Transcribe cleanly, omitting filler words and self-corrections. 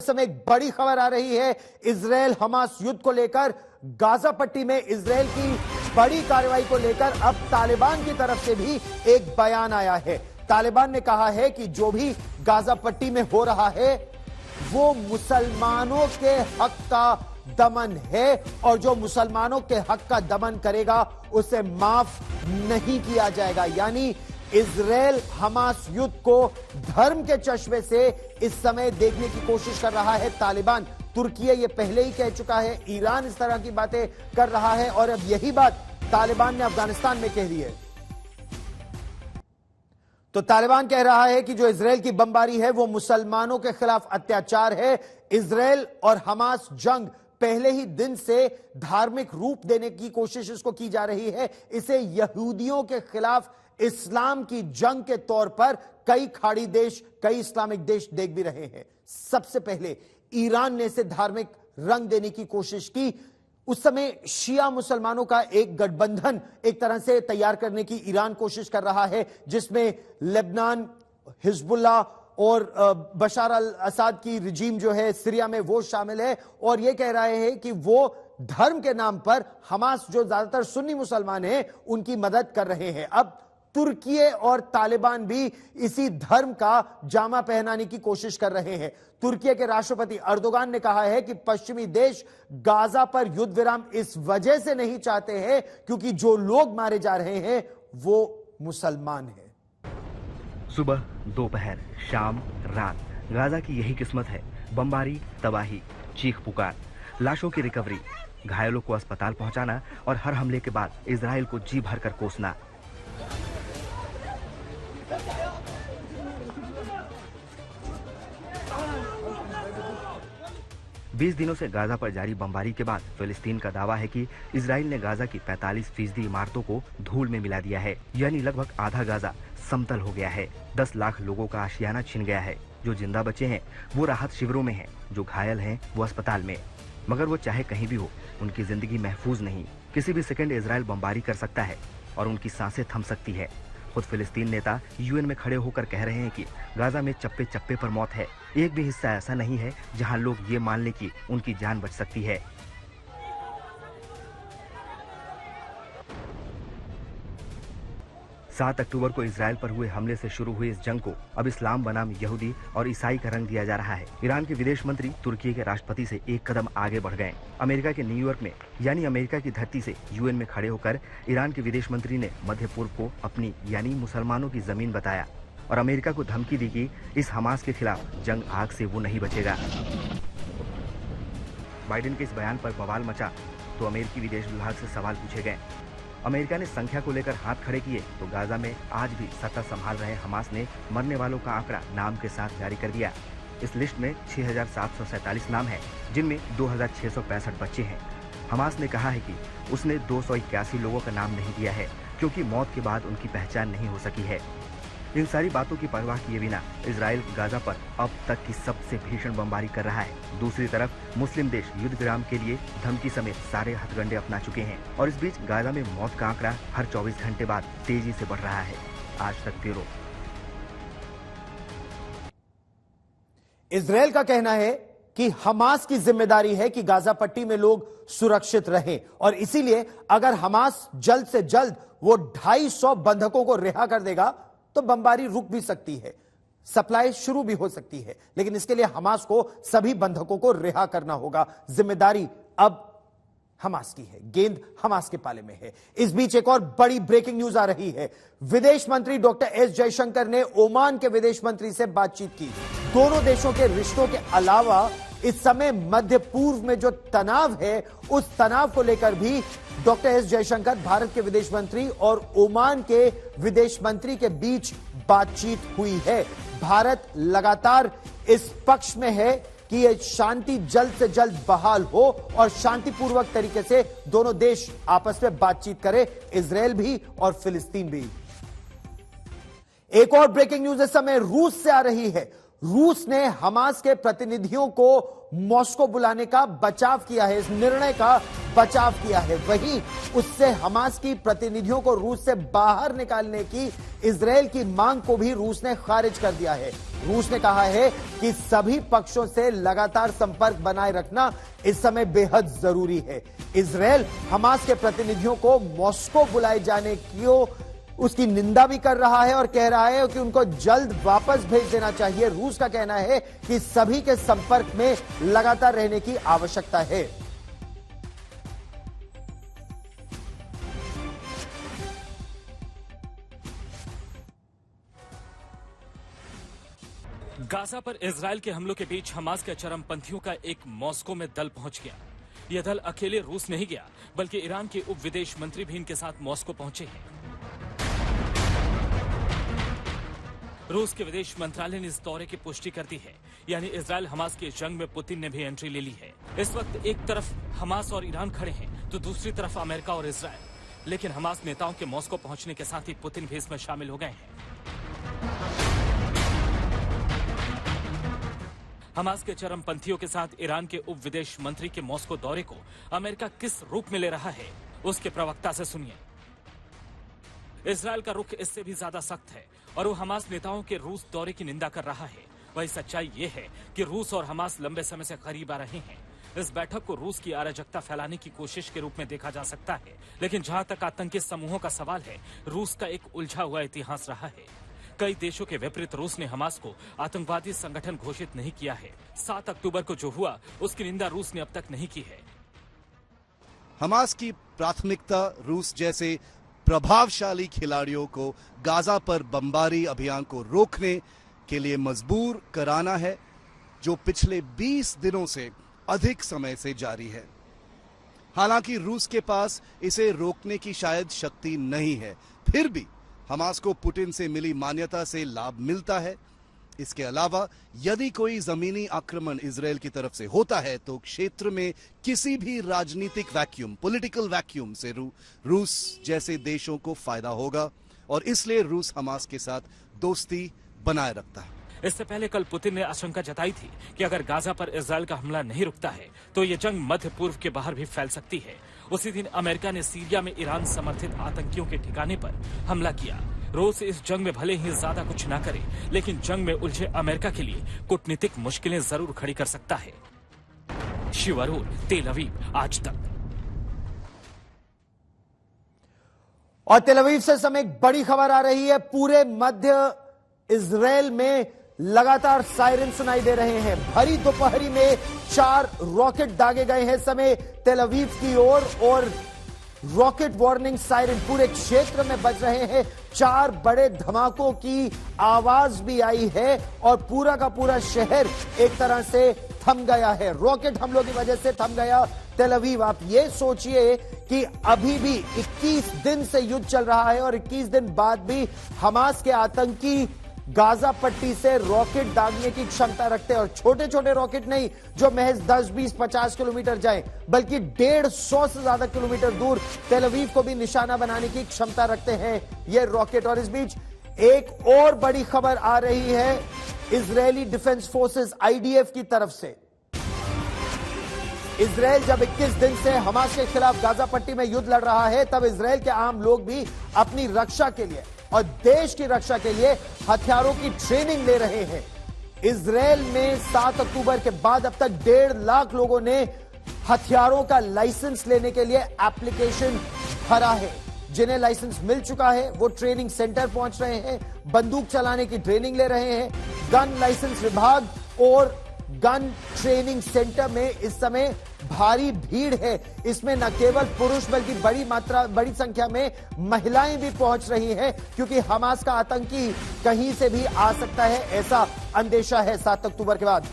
समय एक बड़ी खबर आ रही है इजरायल हमास युद्ध को लेकर। गाजा पट्टी में इजरायल की बड़ी कार्रवाई को लेकर अब तालिबान की तरफ से भी एक बयान आया है। तालिबान ने कहा है कि जो भी गाजा पट्टी में हो रहा है वो मुसलमानों के हक का दमन है और जो मुसलमानों के हक का दमन करेगा उसे माफ नहीं किया जाएगा। यानी इजरायल हमास युद्ध को धर्म के चश्मे से इस समय देखने की कोशिश कर रहा है तालिबान। तुर्की ये पहले ही कह चुका है, ईरान इस तरह की बातें कर रहा है और अब यही बात तालिबान ने अफगानिस्तान में कह दी है। तो तालिबान कह रहा है कि जो इजरायल की बमबारी है वो मुसलमानों के खिलाफ अत्याचार है। इजरायल और हमास जंग पहले ही दिन से धार्मिक रूप देने की कोशिश इसको की जा रही है। इसे यहूदियों के खिलाफ इस्लाम की जंग के तौर पर कई खाड़ी देश, कई इस्लामिक देश देख भी रहे हैं। सबसे पहले ईरान ने इसे धार्मिक रंग देने की कोशिश की। उस समय शिया मुसलमानों का एक गठबंधन एक तरह से तैयार करने की ईरान कोशिश कर रहा है, जिसमें लेबनान, हिजबुल्लाह और बशार अल असद की रिजीम जो है सीरिया में वो शामिल है। और ये कह रहे हैं कि वो धर्म के नाम पर हमास जो ज्यादातर सुन्नी मुसलमान हैं उनकी मदद कर रहे हैं। अब तुर्की और तालिबान भी इसी धर्म का जामा पहनाने की कोशिश कर रहे हैं। तुर्की के राष्ट्रपति अर्दोगान ने कहा है कि पश्चिमी देश गाजा पर युद्ध विराम इस वजह से नहीं चाहते हैं क्योंकि जो लोग मारे जा रहे हैं वो मुसलमान हैं। सुबह, दोपहर, शाम, रात, गाजा की यही किस्मत है। बमबारी, तबाही, चीख पुकार, लाशों की रिकवरी, घायलों को अस्पताल पहुंचाना और हर हमले के बाद इजराइल को जी भरकर कोसना। बीस दिनों से गाजा पर जारी बमबारी के बाद फिलिस्तीन का दावा है कि इजराइल ने गाजा की 45% इमारतों को धूल में मिला दिया है। यानी लगभग आधा गाजा समतल हो गया है। 10 लाख लोगों का आशियाना छिन गया है। जो जिंदा बचे हैं वो राहत शिविरों में हैं, जो घायल हैं वो अस्पताल में। मगर वो चाहे कहीं भी हो, उनकी जिंदगी महफूज नहीं। किसी भी सेकंड इजराइल बमबारी कर सकता है और उनकी सांसें थम सकती है। खुद फिलिस्तीन नेता यूएन में खड़े होकर कह रहे हैं कि गाजा में चप्पे चप्पे पर मौत है। एक भी हिस्सा ऐसा नहीं है जहां लोग ये मान लें कि उनकी जान बच सकती है। 7 अक्टूबर को इजराइल पर हुए हमले से शुरू हुई इस जंग को अब इस्लाम बनाम यहूदी और ईसाई का रंग दिया जा रहा है। ईरान के विदेश मंत्री तुर्की के राष्ट्रपति से एक कदम आगे बढ़ गए। अमेरिका के न्यूयॉर्क में यानी अमेरिका की धरती से यूएन में खड़े होकर ईरान के विदेश मंत्री ने मध्य पूर्व को अपनी यानी मुसलमानों की जमीन बताया और अमेरिका को धमकी दी कि इस हमास के खिलाफ जंग आग से वो नहीं बचेगा। बाइडेन के इस बयान पर बवाल मचा तो अमेरिकी विदेश विभाग से सवाल पूछे गए। अमेरिका ने संख्या को लेकर हाथ खड़े किए तो गाजा में आज भी सत्ता संभाल रहे हमास ने मरने वालों का आंकड़ा नाम के साथ जारी कर दिया। इस लिस्ट में 6,747 नाम हैं, जिनमें 2,665 बच्चे हैं। हमास ने कहा है कि उसने 281 लोगों का नाम नहीं दिया है क्योंकि मौत के बाद उनकी पहचान नहीं हो सकी है। इन सारी बातों की परवाह किए बिना इजराइल गाजा पर अब तक की सबसे भीषण बमबारी कर रहा है। दूसरी तरफ मुस्लिम देश युद्ध विराम के लिए धमकी समेत सारे हथकंडे अपना चुके हैं और इस बीच गाजा में मौत का आंकड़ा हर 24 घंटे बाद तेजी से बढ़ रहा है। आज तक ब्यूरो। इजराइल का कहना है कि हमास की जिम्मेदारी है कि गाजा पट्टी में लोग सुरक्षित रहें और इसीलिए अगर हमास जल्द से जल्द वो 250 बंधकों को रिहा कर देगा तो बमबारी रुक भी सकती है, सप्लाई शुरू भी हो सकती है। लेकिन इसके लिए हमास को सभी बंधकों को रिहा करना होगा। जिम्मेदारी अब हमास की है, गेंद हमास के पाले में है। इस बीच एक और बड़ी ब्रेकिंग न्यूज आ रही है। विदेश मंत्री डॉक्टर एस जयशंकर ने ओमान के विदेश मंत्री से बातचीत की। दोनों देशों के रिश्तों के अलावा इस समय मध्य पूर्व में जो तनाव है उस तनाव को लेकर भी डॉक्टर एस जयशंकर, भारत के विदेश मंत्री और ओमान के विदेश मंत्री के बीच बातचीत हुई है। भारत लगातार इस पक्ष में है कि यह शांति जल्द से जल्द बहाल हो और शांतिपूर्वक तरीके से दोनों देश आपस में बातचीत करें, इजरायल भी और फिलिस्तीन भी। एक और ब्रेकिंग न्यूज इस समय रूस से आ रही है। रूस ने हमास के प्रतिनिधियों को मॉस्को बुलाने का बचाव किया है, इस निर्णय का बचाव किया है। वहीं उससे हमास की प्रतिनिधियों को रूस से बाहर निकालने की इजरायल की मांग को भी रूस ने खारिज कर दिया है। रूस ने कहा है कि सभी पक्षों से लगातार संपर्क बनाए रखना इस समय बेहद जरूरी है। इजरायल हमास के प्रतिनिधियों को मॉस्को बुलाए जाने की उसकी निंदा भी कर रहा है और कह रहा है कि उनको जल्द वापस भेज देना चाहिए। रूस का कहना है कि सभी के संपर्क में लगातार रहने की आवश्यकता है। गाजा पर इजरायल के हमलों के बीच हमास के चरमपंथियों का एक मॉस्को में दल पहुंच गया। यह दल अकेले रूस नहीं गया, बल्कि ईरान के उप विदेश मंत्री भी इनके साथ मॉस्को पहुंचे हैं। रूस के विदेश मंत्रालय ने इस दौरे की पुष्टि कर दी है, यानी इजरायल हमास की जंग में पुतिन ने भी एंट्री ले ली है। इस वक्त एक तरफ हमास और ईरान खड़े हैं, तो दूसरी तरफ अमेरिका और इजरायल। लेकिन हमास नेताओं के मॉस्को पहुंचने के साथ ही पुतिन भी इसमें शामिल हो गए हैं। हमास के चरमपंथियों के साथ ईरान के उप विदेश मंत्री के मॉस्को दौरे को अमेरिका किस रूप में ले रहा है, उसके प्रवक्ता से सुनिए। इजरायल का रुख इससे भी ज्यादा सख्त है और वो हमास नेताओं के रूस दौरे की निंदा कर रहा है। वही सच्चाई ये है कि रूस और हमास लंबे समय से करीब आ रहे हैं। इस बैठक को रूस की अराजकता फैलाने की कोशिश के रूप में देखा जा सकता है, लेकिन जहां तक आतंकी समूहों का सवाल है, रूस का एक उलझा हुआ इतिहास रहा है। कई देशों के विपरीत रूस ने हमास को आतंकवादी संगठन घोषित नहीं किया है। 7 अक्टूबर को जो हुआ उसकी निंदा रूस ने अब तक नहीं की है। हमास की प्राथमिकता रूस जैसे प्रभावशाली खिलाड़ियों को गाजा पर बमबारी अभियान को रोकने के लिए मजबूर कराना है, जो पिछले 20 दिनों से अधिक समय से जारी है। हालांकि रूस के पास इसे रोकने की शायद शक्ति नहीं है, फिर भी हमास को पुतिन से मिली मान्यता से लाभ मिलता है। इसके अलावा यदि कोई जमीनी आक्रमण इजरायल की तरफ से होता है तो क्षेत्र में किसी भी राजनीतिक वैक्यूम, पॉलिटिकल वैक्यूम से रूस जैसे देशों को फायदा होगा और इसलिए रूस हमास के साथ दोस्ती बनाए रखता है। इससे पहले कल पुतिन ने आशंका जताई थी कि अगर गाजा पर इजरायल का हमला नहीं रुकता है तो ये जंग मध्य पूर्व के बाहर भी फैल सकती है। उसी दिन अमेरिका ने सीरिया में ईरान समर्थित आतंकियों के ठिकाने पर हमला किया। रूस इस जंग में भले ही ज्यादा कुछ ना करे, लेकिन जंग में उलझे अमेरिका के लिए कूटनीतिक मुश्किलें जरूर खड़ी कर सकता है। शिव अरोड़, तेल अवीव, आज तक। और तेल अवीव से समय एक बड़ी खबर आ रही है। पूरे मध्य इजरायल में लगातार सायरन सुनाई दे रहे हैं। भरी दोपहरी में 4 रॉकेट दागे गए हैं समय तेल अवीव की ओर और रॉकेट वार्निंग सायरन पूरे क्षेत्र में बज रहे हैं। 4 बड़े धमाकों की आवाज भी आई है और पूरा का पूरा शहर एक तरह से थम गया है। रॉकेट हमलों की वजह से थम गया तेल अवीव। आप ये सोचिए कि अभी भी 21 दिन से युद्ध चल रहा है और 21 दिन बाद भी हमास के आतंकी गाजा पट्टी से रॉकेट दागने की क्षमता रखते हैं। और छोटे छोटे रॉकेट नहीं जो महज 10, 20, 50 किलोमीटर जाएं, बल्कि 150 से ज्यादा किलोमीटर दूर तेल अवीव को भी निशाना बनाने की क्षमता रखते हैं ये रॉकेट। और इस बीच एक और बड़ी खबर आ रही है इजरायली डिफेंस फोर्सेस IDF की तरफ से। इजरायल जब 21 दिन से हमास के खिलाफ गाजा पट्टी में युद्ध लड़ रहा है, तब इजरायल के आम लोग भी अपनी रक्षा के लिए और देश की रक्षा के लिए हथियारों की ट्रेनिंग ले रहे हैं। इजरायल में 7 अक्टूबर के बाद अब तक 1.5 लाख लोगों ने हथियारों का लाइसेंस लेने के लिए एप्लीकेशन भरा है। जिन्हें लाइसेंस मिल चुका है वो ट्रेनिंग सेंटर पहुंच रहे हैं, बंदूक चलाने की ट्रेनिंग ले रहे हैं। गन लाइसेंस विभाग और गन ट्रेनिंग सेंटर में इस समय भारी भीड़ है। इसमें न केवल पुरुष बल्कि बड़ी संख्या में महिलाएं भी पहुंच रही हैं, क्योंकि हमास का आतंकी कहीं से भी आ सकता है, ऐसा अंदेशा है 7 अक्टूबर के बाद।